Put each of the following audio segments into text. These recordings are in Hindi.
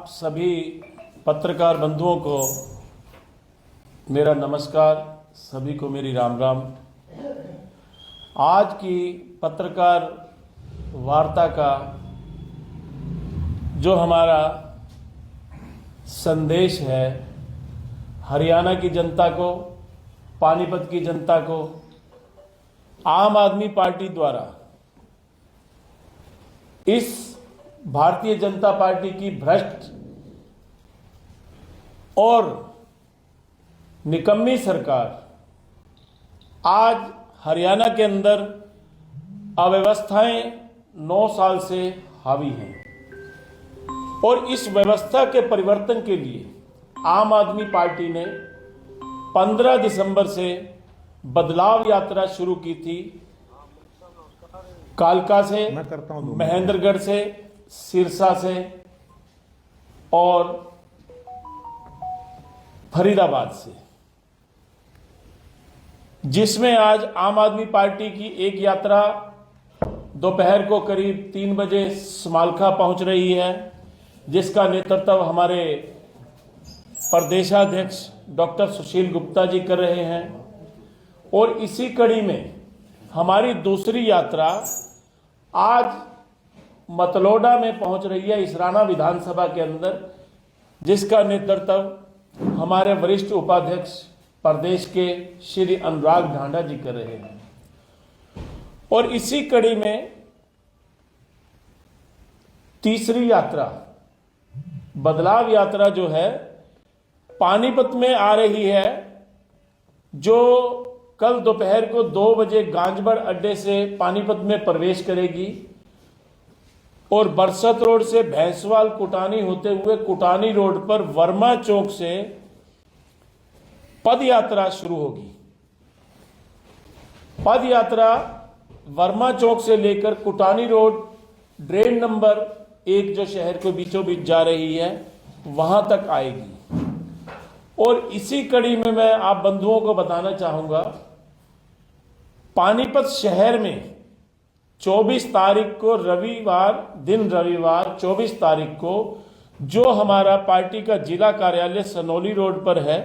सभी पत्रकार बंधुओं को मेरा नमस्कार, सभी को मेरी राम राम। आज की पत्रकार वार्ता का जो हमारा संदेश है, हरियाणा की जनता को, पानीपत की जनता को, आम आदमी पार्टी द्वारा इस भारतीय जनता पार्टी की भ्रष्ट और निकम्मी सरकार आज हरियाणा के अंदर अव्यवस्थाएं 9 साल से हावी हैं और इस व्यवस्था के परिवर्तन के लिए आम आदमी पार्टी ने 15 दिसंबर से बदलाव यात्रा शुरू की थी। कालका से, महेंद्रगढ़ से, सिरसा से और फरीदाबाद से, जिसमें आज आम आदमी पार्टी की एक यात्रा दोपहर को करीब 3 बजे समालखा पहुंच रही है, जिसका नेतृत्व हमारे प्रदेशाध्यक्ष डॉक्टर सुशील गुप्ता जी कर रहे हैं। और इसी कड़ी में हमारी दूसरी यात्रा आज मतलोडा में पहुंच रही है, इसराना विधानसभा के अंदर, जिसका नेतृत्व हमारे वरिष्ठ उपाध्यक्ष प्रदेश के श्री अनुराग ढांडा जी कर रहे हैं। और इसी कड़ी में तीसरी यात्रा, बदलाव यात्रा जो है, पानीपत में आ रही है, जो कल दोपहर को 2 बजे गांजबड़ अड्डे से पानीपत में प्रवेश करेगी और बरसत रोड से भैंसवाल कुटानी होते हुए कुटानी रोड पर वर्मा चौक से पद यात्रा शुरू होगी। पद यात्रा वर्मा चौक से लेकर कुटानी रोड ड्रेन नंबर 1 जो शहर के बीचों बीच जा रही है, वहां तक आएगी। और इसी कड़ी में मैं आप बंधुओं को बताना चाहूंगा, पानीपत शहर में 24 तारीख को रविवार 24 तारीख को जो हमारा पार्टी का जिला कार्यालय सनोली रोड पर है,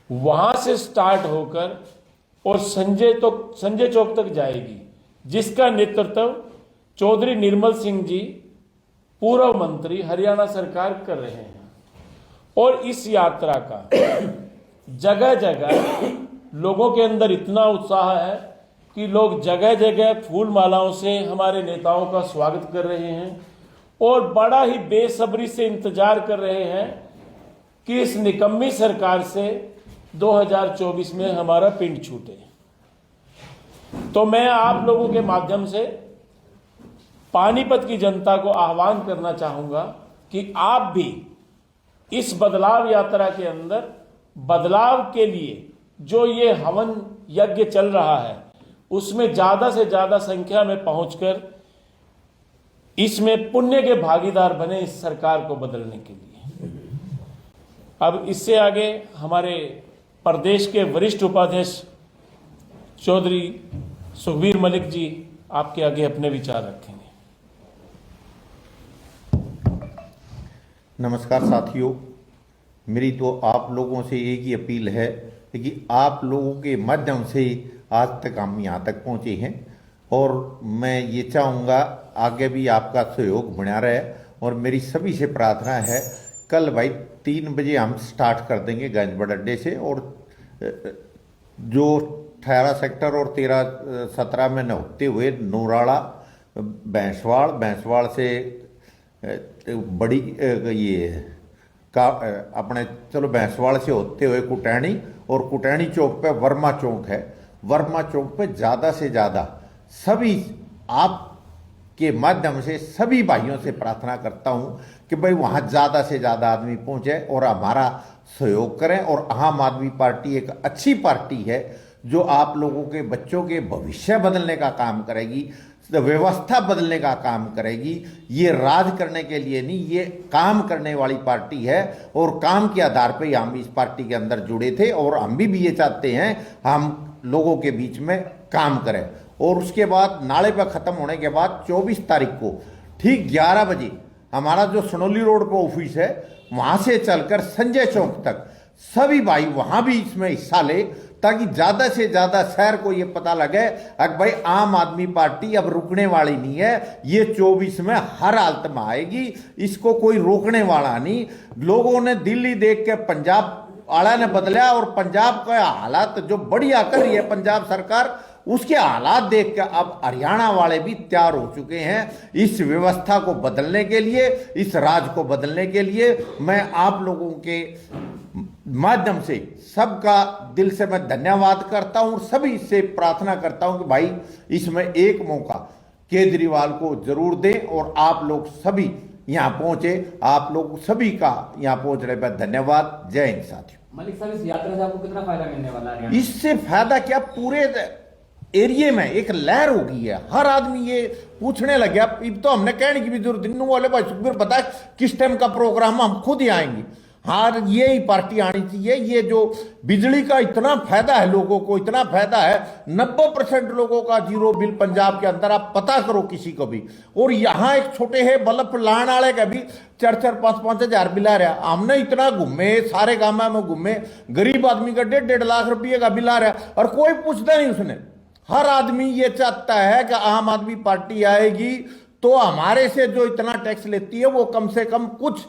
वहां से स्टार्ट होकर और संजय चौक तक जाएगी, जिसका नेतृत्व चौधरी निर्मल सिंह जी, पूर्व मंत्री, हरियाणा सरकार कर रहे हैं। और इस यात्रा का जगह जगह लोगों के अंदर इतना उत्साह है कि लोग जगह जगह फूल मालाओं से हमारे नेताओं का स्वागत कर रहे हैं और बड़ा ही बेसब्री से इंतजार कर रहे हैं कि इस निकम्मी सरकार से 2024 में हमारा पिंड छूटे। तो मैं आप लोगों के माध्यम से पानीपत की जनता को आह्वान करना चाहूंगा कि आप भी इस बदलाव यात्रा के अंदर बदलाव के लिए जो ये हवन यज्ञ चल रहा है, उसमें ज्यादा से ज्यादा संख्या में पहुंचकर इसमें पुण्य के भागीदार बने, इस सरकार को बदलने के लिए। अब इससे आगे हमारे प्रदेश के वरिष्ठ उपाध्यक्ष चौधरी सुखबीर मलिक जी आपके आगे अपने विचार रखेंगे। नमस्कार साथियों, मेरी तो आप लोगों से एक ही अपील है कि आप लोगों के माध्यम से आज तक हम यहाँ तक पहुँचे हैं और मैं ये चाहूँगा आगे भी आपका सहयोग बना रहे। और मेरी सभी से प्रार्थना है, कल भाई 3 बजे हम स्टार्ट कर देंगे गांजबड़ अड्डे से, और जो 18 सेक्टर और 13-17 में न होते हुए नोराड़ा, भैंसवाड़ से बड़ी ये का अपने चलो भैंसवाड़ से होते हुए कुटैनी, और कुटैनी चौक पे वर्मा चौक है। वर्मा चौक पे ज़्यादा से ज़्यादा सभी आपके माध्यम से सभी भाइयों से प्रार्थना करता हूँ कि भाई वहाँ ज़्यादा से ज़्यादा आदमी पहुँचे और हमारा सहयोग करें। और आम आदमी पार्टी एक अच्छी पार्टी है जो आप लोगों के बच्चों के भविष्य बदलने का काम करेगी, व्यवस्था बदलने का काम करेगी। ये राज करने के लिए नहीं, ये काम करने वाली पार्टी है और काम के आधार पे हम इस पार्टी के अंदर जुड़े थे और हम भी ये चाहते हैं हम लोगों के बीच में काम करें। और उसके बाद नाले पर ख़त्म होने के बाद 24 तारीख को ठीक 11 बजे हमारा जो सनोली रोड पर ऑफिस है वहां से चलकर संजय चौक तक सभी भाई वहां भी इसमें हिस्सा ले, ताकि ज्यादा से ज्यादा शहर को यह पता लगे कि भाई आम आदमी पार्टी अब रुकने वाली नहीं है, ये 24 में हर हालत में आएगी, इसको कोई रोकने वाला नहीं। लोगों ने दिल्ली देख के पंजाब आला ने बदला और पंजाब का हालात जो बढ़िया कर रही है पंजाब सरकार, उसके हालात देख के अब हरियाणा वाले भी तैयार हो चुके हैं इस व्यवस्था को बदलने के लिए, इस राज को बदलने के लिए। मैं आप लोगों के माध्यम से सबका दिल से मैं धन्यवाद करता हूं और सभी से प्रार्थना करता हूं कि भाई इसमें एक मौका केजरीवाल को जरूर दें और आप लोग सभी यहां पहुंचे। आप लोग सभी का यहां पहुंचने पर धन्यवाद। जय हिंद साथियों। मलिक साहब, इस यात्रा से आपको कितना फायदा मिलने वाला है? इससे फायदा क्या, पूरे एरिया में एक लहर हो गई है। हर आदमी ये पूछने लग गया, अब तो हमने कहने की भी जरूरत नहीं, वाले भाई सुखबीर बता किस टाइम का प्रोग्राम, हम खुद ही आएंगे। हाँ, ये ही पार्टी आनी चाहिए। ये जो बिजली का इतना फायदा है लोगों को, इतना फायदा है, 90% लोगों का जीरो बिल पंजाब के अंदर, आप पता करो किसी को भी। और यहाँ एक छोटे है बल्ब लाने वाले का भी 4-4, 5-5 हजार बिल आ रहा। हमने इतना घूमे, सारे गांव में घूमे, गरीब आदमी का 1.5 लाख रुपये का बिल आ रहा और कोई पूछता नहीं उसने। हर आदमी ये चाहता है कि आम आदमी पार्टी आएगी तो हमारे से जो इतना टैक्स लेती है वो कम से कम कुछ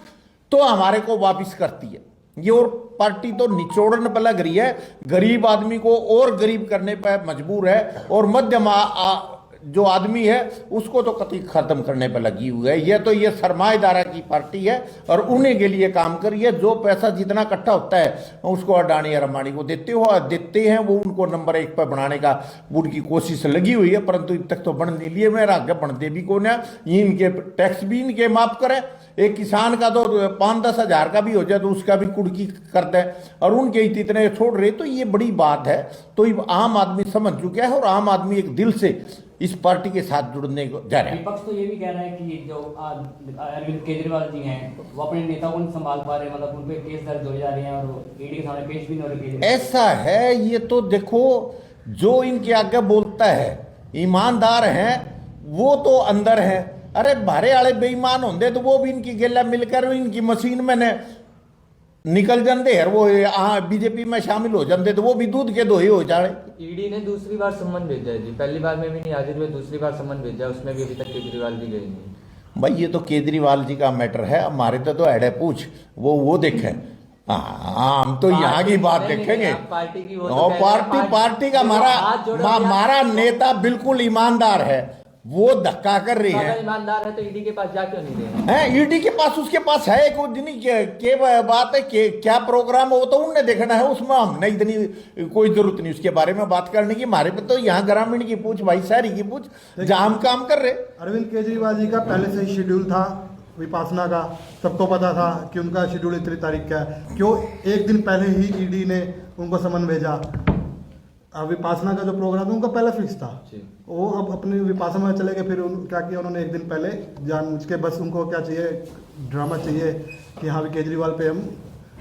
तो हमारे को वापस करती है। ये और पार्टी तो निचोड़ने पर लग रही है, गरीब आदमी को और गरीब करने पर मजबूर है, और मध्यम जो आदमी है उसको तो कतई खत्म करने पर लगी हुई है। ये सरमाएदारा की पार्टी है और उन्हीं के लिए काम करी है। जो पैसा जितना इकट्ठा होता है उसको अडानी और अंबानी को देते हैं, वो उनको नंबर 1 पर बनाने का उनकी कोशिश लगी हुई है, परंतु अब तक तो बन नहीं लिए। मेरा आगे बनते भी कौन है, इनके टैक्स भी इनके माफ करें। एक किसान का तो 5-10 हजार का भी हो जाए तो उसका भी कुड़की करते हैं, और उनके इतने छोड़ रहे, तो ये बड़ी बात है। तो आम आदमी समझ चुका है और आम आदमी एक दिल से इस पार्टी के साथ जुड़ने को जा रहे हैं। विपक्ष तो ये भी कह रहा है कि जो अरविंद केजरीवाल जी हैं वो अपने नेता को नहीं संभाल पा रहे, मतलब उन पे केस दर्ज हो जा रहे हैं और ईडी के सामने पेश भी नहीं हो रहे। ऐसा है, ये तो देखो, जो इनके आगे बोलता है ईमानदार हैं वो तो अंदर है। अरे भारे वाले बेईमान होंगे तो वो भी इनकी गेला मिलकर इनकी मशीन में ने निकल जाते हैं, वो बीजेपी में शामिल हो जाते तो वो भी दूध के दोहे हो जाए। ईडी ने दूसरी बार सम्मन भेजा है जी, पहली बार में भी नहीं हाजिर हुए, दूसरी बार सम्मन भेजा, उसमें भी अभी तक केजरीवाल जी गए नहीं। भाई ये तो केजरीवाल जी का मैटर है, हमारे तो अड़े पूछ वो देखें। हाँ, हम तो यहाँ की बात देखेंगे। पार्टी की वो पार्टी का हमारा नेता बिल्कुल ईमानदार है, वो धक्का कर रही है। ईमानदार है तो ईडी के पास जा क्यों नहीं रहे हैं? ईडी के पास, उसके पास है एक दिन के बात है कि क्या प्रोग्राम हो तो उनने देखना है, उसमें हमने इतनी कोई जरूरत नहीं उसके बारे में बात करने की। हमारे पे तो यहाँ ग्रामीण की पूछ, भाई शहरी की पूछ, जहाँ हम काम कर रहे। अरविंद केजरीवाल जी का पहले से ही शेड्यूल था विपासना का, सबको पता था कि उनका शेड्यूल इतनी तारीख का है। क्यों एक दिन पहले ही ईडी ने उनको समन भेजा? विपासना का जो प्रोग्राम था उनका पहले फिक्स था, वो अब अपनी विपासना में चले गए। फिर क्या किया उन्होंने, एक दिन पहले जानबूझ के, बस उनको क्या चाहिए, ड्रामा चाहिए कि हाँ भी केजरीवाल पे हम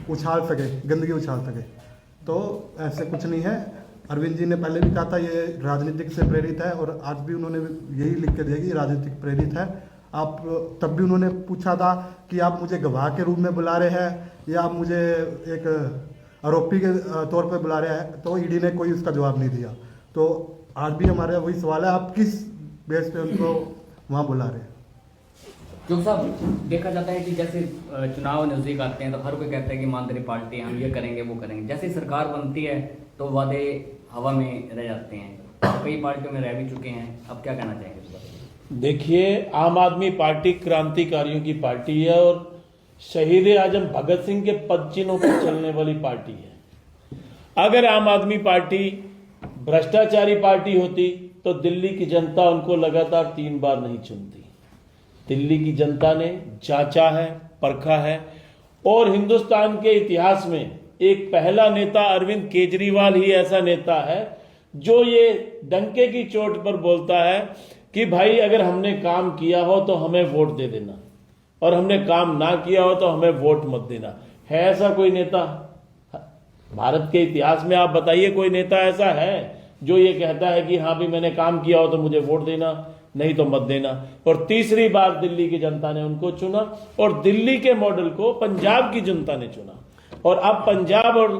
उछाल सके, गंदगी उछाल सके। तो ऐसे कुछ नहीं है। अरविंद जी ने पहले भी कहा था ये राजनीतिक से प्रेरित है, और आज भी उन्होंने यही लिख के दिया कि राजनीतिक प्रेरित है। आप तब भी उन्होंने पूछा था कि आप मुझे गवाह के रूप में बुला रहे हैं या आप मुझे एक आरोपी के तौर पे बुला रहे हैं, तो ईडी ने कोई उसका जवाब नहीं दिया। तो आज भी हमारे वही सवाल है, आप किस बेस पे उनको वहाँ बुला रहे हैं? क्योंकि साहब देखा जाता है कि जैसे चुनाव नजदीक आते हैं तो हर कोई कहता है कि ईमानदारी पार्टी हम ये करेंगे वो करेंगे, जैसे सरकार बनती है तो वादे हवा में रह जाते हैं, कई पार्टियों में रह भी चुके हैं। अब क्या कहना चाहेंगे इस बारे? देखिए, आम आदमी पार्टी क्रांतिकारियों की पार्टी है और शहीद आजम भगत सिंह के पदचिन्हों पर चलने वाली पार्टी है। अगर आम आदमी पार्टी भ्रष्टाचारी पार्टी होती तो दिल्ली की जनता उनको लगातार 3 बार नहीं चुनती। दिल्ली की जनता ने जांचा है, परखा है, और हिंदुस्तान के इतिहास में एक पहला नेता अरविंद केजरीवाल ही ऐसा नेता है जो ये डंके की चोट पर बोलता है कि भाई अगर हमने काम किया हो तो हमें वोट दे देना, और हमने काम ना किया हो तो हमें वोट मत देना। है ऐसा कोई नेता भारत के इतिहास में? आप बताइए, कोई नेता ऐसा है जो ये कहता है कि हाँ भी मैंने काम किया हो तो मुझे वोट देना? नहीं तो मत देना। और तीसरी बार दिल्ली की जनता ने उनको चुना और दिल्ली के मॉडल को पंजाब की जनता ने चुना। और अब पंजाब और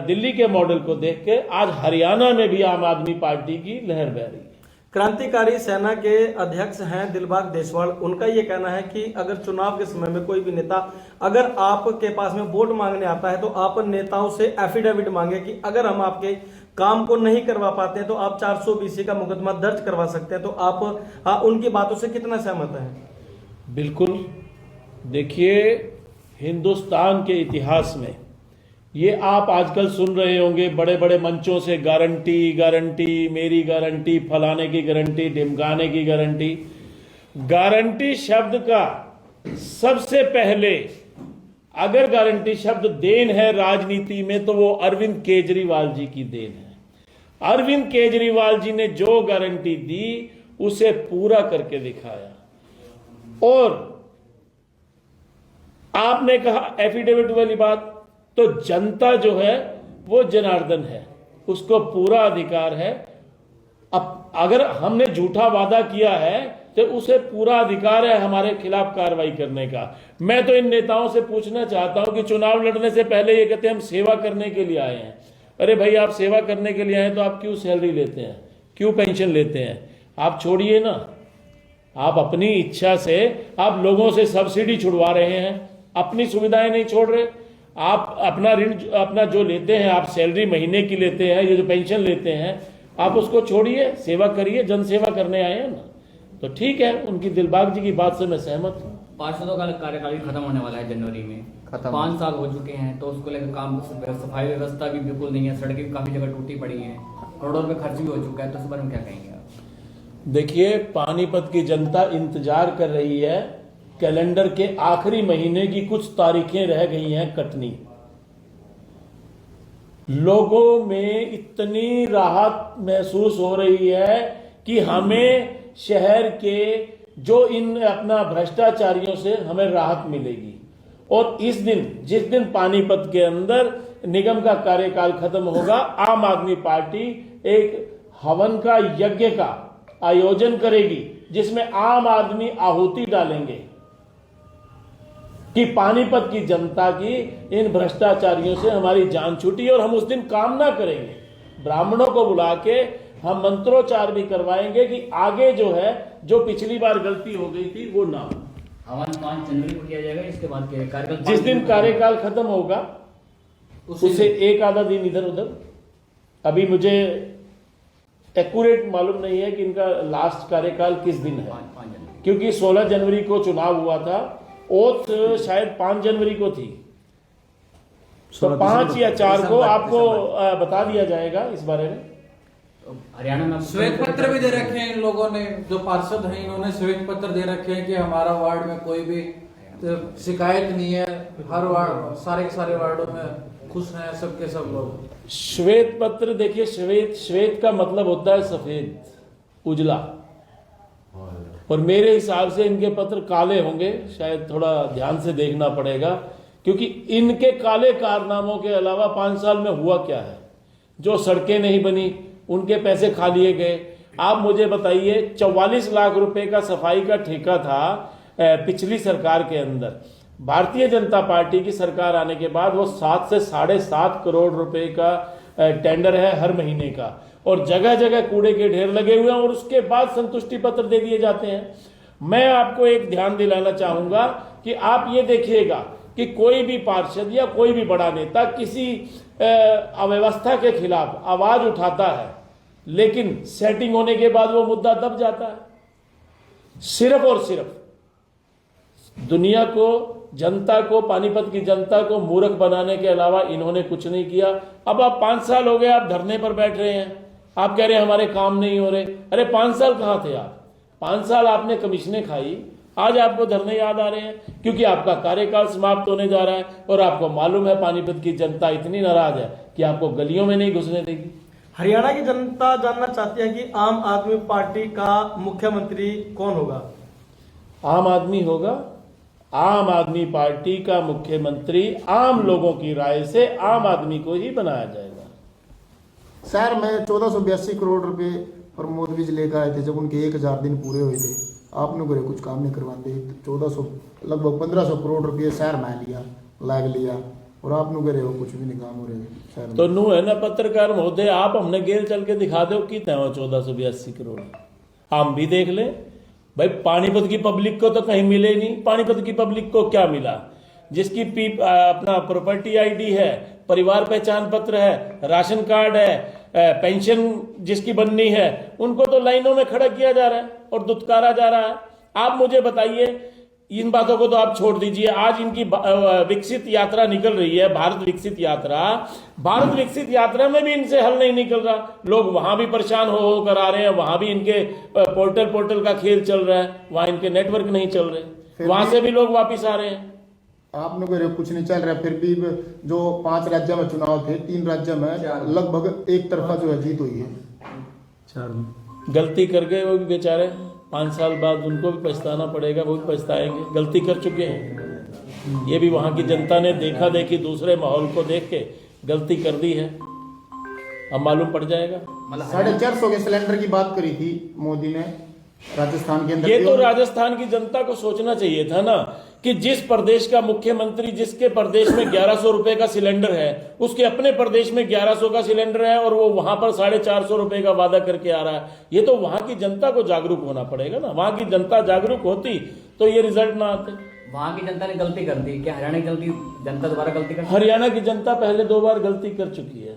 दिल्ली के मॉडल को देख के आज हरियाणा में भी आम आदमी पार्टी की लहर बह रही है। क्रांतिकारी सेना के अध्यक्ष हैं दिलबाग देसवाल, उनका ये कहना है कि अगर चुनाव के समय में कोई भी नेता अगर आपके पास में वोट मांगने आता है तो आप नेताओं से एफिडेविट मांगे कि अगर हम आपके काम को नहीं करवा पाते हैं तो आप 420 का मुकदमा दर्ज करवा सकते हैं। तो आप उनकी बातों से कितना सहमत हैं? बिल्कुल। देखिए, हिंदुस्तान के इतिहास में ये आप आजकल सुन रहे होंगे बड़े बड़े मंचों से, गारंटी गारंटी, मेरी गारंटी, फलाने की गारंटी, ढिमकाने की गारंटी। गारंटी शब्द का सबसे पहले अगर गारंटी शब्द देन है राजनीति में तो वो अरविंद केजरीवाल जी की देन है। अरविंद केजरीवाल जी ने जो गारंटी दी उसे पूरा करके दिखाया। और आपने कहा एफिडेविट वाली बात, तो जनता जो है वो जनार्दन है, उसको पूरा अधिकार है। अब अगर हमने झूठा वादा किया है तो उसे पूरा अधिकार है हमारे खिलाफ कार्रवाई करने का। मैं तो इन नेताओं से पूछना चाहता हूं कि चुनाव लड़ने से पहले ये कहते हैं हम सेवा करने के लिए आए हैं। अरे भाई, आप सेवा करने के लिए आए तो आप क्यों सैलरी लेते हैं, क्यों पेंशन लेते हैं? आप छोड़िए ना, आप अपनी इच्छा से आप लोगों से सब्सिडी छुड़वा रहे हैं, अपनी सुविधाएं नहीं छोड़ रहे। आप अपना ऋण अपना जो लेते हैं, आप सैलरी महीने की लेते हैं, ये जो पेंशन लेते हैं, आप उसको छोड़िए, सेवा करिए, जन सेवा करने आए हैं ना। तो ठीक है, उनकी दिलबाग जी की बात से मैं सहमत हूँ। पार्षदों का कार्यकाल भी खत्म होने वाला है जनवरी में, 5 साल हो चुके हैं, तो उसको लेकर काम सफाई व्यवस्था भी बिल्कुल नहीं है, सड़कें भी काफी जगह टूटी पड़ी हैं, करोड़ों रुपए खर्च भी हो चुका है। तो इस बारे में क्या कहेंगे आप? देखिए, पानीपत की जनता इंतजार कर रही है, कैलेंडर के आखिरी महीने की कुछ तारीखें रह गई हैं कटनी। लोगों में इतनी राहत महसूस हो रही है कि हमें शहर के जो इन अपना भ्रष्टाचारियों से हमें राहत मिलेगी। और इस दिन, जिस दिन पानीपत के अंदर निगम का कार्यकाल खत्म होगा, आम आदमी पार्टी एक हवन का यज्ञ का आयोजन करेगी जिसमें आम आदमी आहुति डालेंगे कि पानीपत की जनता की इन भ्रष्टाचारियों से हमारी जान छूटी। और हम उस दिन कामना करेंगे, ब्राह्मणों को बुला के हम मंत्रोच्चार भी करवाएंगे कि आगे जो है, जो पिछली बार गलती हो गई थी वो ना हो। हवन 5 जनवरी को किया जाएगा। इसके बाद कार्यकाल जिस दिन कार्यकाल खत्म होगा उसे एक आधा दिन इधर उधर, अभी मुझे एक्यूरेट मालूम नहीं है कि इनका लास्ट कार्यकाल किस दिन है, 5 जनवरी, क्योंकि 16 जनवरी को चुनाव हुआ था, ओथ शायद 5 जनवरी को थी, तो 5 या 4 को आपको बता दिया जाएगा इस बारे में। हरियाणा में श्वेत पत्र भी दे रखे हैं इन लोगों ने, जो पार्षद हैं इन्होंने श्वेत पत्र दे रखे हैं कि हमारा वार्ड में कोई भी शिकायत नहीं है, हर वार्ड सारे के सारे वार्डों में खुश हैं सबके सब लोग। श्वेत पत्र, देखिए श्वेत का मतलब होता है सफेद, उजला, और मेरे हिसाब से इनके पत्र काले होंगे, शायद थोड़ा ध्यान से देखना पड़ेगा, क्योंकि इनके काले कारनामों के अलावा 5 साल में हुआ क्या है? जो सड़कें नहीं बनी, उनके पैसे खा लिए गए। आप मुझे बताइए, 44 लाख रुपए का सफाई का ठेका था पिछली सरकार के अंदर। भारतीय जनता पार्टी की सरकार आने के बाद वो 7 से 7.5 करोड़ रुपए का टेंडर है हर महीने का, और जगह जगह कूड़े के ढेर लगे हुए हैं, और उसके बाद संतुष्टि पत्र दे दिए जाते हैं। मैं आपको एक ध्यान दिलाना चाहूंगा कि आप ये देखिएगा कि कोई भी पार्षद या कोई भी बड़ा नेता किसी अव्यवस्था के खिलाफ आवाज उठाता है, लेकिन सेटिंग होने के बाद वो मुद्दा दब जाता है। सिर्फ और सिर्फ दुनिया को, जनता को, पानीपत की जनता को मूर्ख बनाने के अलावा इन्होंने कुछ नहीं किया। अब आप 5 साल हो गए, आप धरने पर बैठ रहे हैं, आप कह रहे हैं हमारे काम नहीं हो रहे। अरे 5 साल कहां थे आप? 5 साल आपने कमीशनें खाई, आज आपको धरने याद आ रहे हैं क्योंकि आपका कार्यकाल समाप्त होने जा रहा है, और आपको मालूम है पानीपत की जनता इतनी नाराज है कि आपको गलियों में नहीं घुसने देगी। हरियाणा की जनता जानना चाहती है कि आम आदमी पार्टी का मुख्यमंत्री कौन होगा? आम आदमी होगा। आम आदमी पार्टी का मुख्यमंत्री आम लोगों की राय से आम आदमी को ही बनाया जाएगा। शहर में 1482 करोड़ रुपए प्रमोद विज लेकर आए थे जब उनके 1000 दिन पूरे हुए थे, आपने कोई कुछ काम नहीं करवाते। 1400 लगभग 1500 करोड़ रुपये शहर में लिया लाग लिया और आपने करे हो कुछ भी नहीं काम हो रहे शहर में। तो नू है ना पत्रकार महोदय, आप हमने गेल चल के दिखा दो कितने हो 1482 करोड़, हम भी देख ले भाई। पानीपत की पब्लिक को तो कहीं मिले नहीं। पानीपत की पब्लिक को क्या मिला? जिसकी अपना प्रॉपर्टी आईडी है, परिवार पहचान पत्र है, राशन कार्ड है, पेंशन जिसकी बननी है, उनको तो लाइनों में खड़ा किया जा रहा है और दुत्कारा जा रहा है। आप मुझे बताइए, इन बातों को तो आप छोड़ दीजिए। आज इनकी विकसित यात्रा निकल रही है, भारत विकसित यात्रा। भारत विकसित यात्रा में भी इनसे हल नहीं निकल रहा। लोग वहां भी परेशान होकर आ रहे हैं, वहां भी इनके पोर्टल का खेल चल रहा है, वहां इनके नेटवर्क नहीं चल रहे, वहां से भी लोग वापिस आ रहे हैं। आपने कोई कुछ नहीं चल रहा, फिर भी जो 5 राज्यों में चुनाव थे, 3 राज्यों में लगभग एक तरफा जो है जीत हुई है। गलती कर गए वो भी बेचारे, 5 साल बाद उनको भी पछताना पड़ेगा, वो भी पछताएंगे। गलती कर चुके हैं, ये भी वहां की जनता ने देखा देखी दूसरे माहौल को देख के गलती कर दी है, अब मालूम पड़ जाएगा। 450 के सिलेंडर की बात करी थी मोदी ने राजस्थान के अंदर। ये तो राजस्थान की जनता को सोचना चाहिए था ना कि जिस प्रदेश का मुख्यमंत्री, जिसके प्रदेश में 1100 रुपए का सिलेंडर है, उसके अपने प्रदेश में 1100 का सिलेंडर है और वो वहां पर 450 रुपए का वादा करके आ रहा है। ये तो वहां की जनता को जागरूक होना पड़ेगा ना। वहां की जनता जागरूक होती तो ये रिजल्ट ना आते। वहां की जनता ने गलती कर दी, क्या हरियाणा की जनता दोबारा गलती कर? हरियाणा की जनता पहले 2 बार गलती कर चुकी है,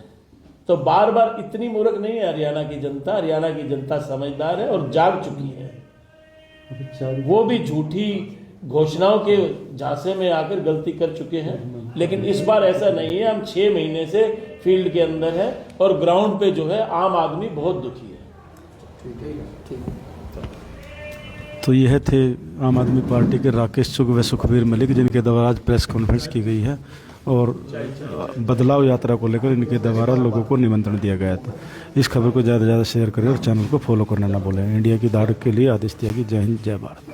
तो बार बार इतनी मूर्ख नहीं है हरियाणा की जनता। हरियाणा की जनता समझदार है और जाग चुकी है। वो भी झूठी घोषणाओं के झांसे में आकर गलती कर चुके हैं, लेकिन इस बार ऐसा नहीं है। हम 6 महीने से फील्ड के अंदर है और ग्राउंड पे जो है आम आदमी बहुत दुखी है। तो यह थे आम आदमी पार्टी के राकेश चुग व सुखबीर मलिक, जिनके द्वारा आज प्रेस कॉन्फ्रेंस की गई है और बदलाव यात्रा को लेकर इनके द्वारा लोगों को निमंत्रण दिया गया था। इस खबर को ज़्यादा से ज़्यादा शेयर करें और चैनल को फॉलो करना ना भूलें। इंडिया की दाढ़ के लिए आदेश दिया कि जय हिंद जय भारत।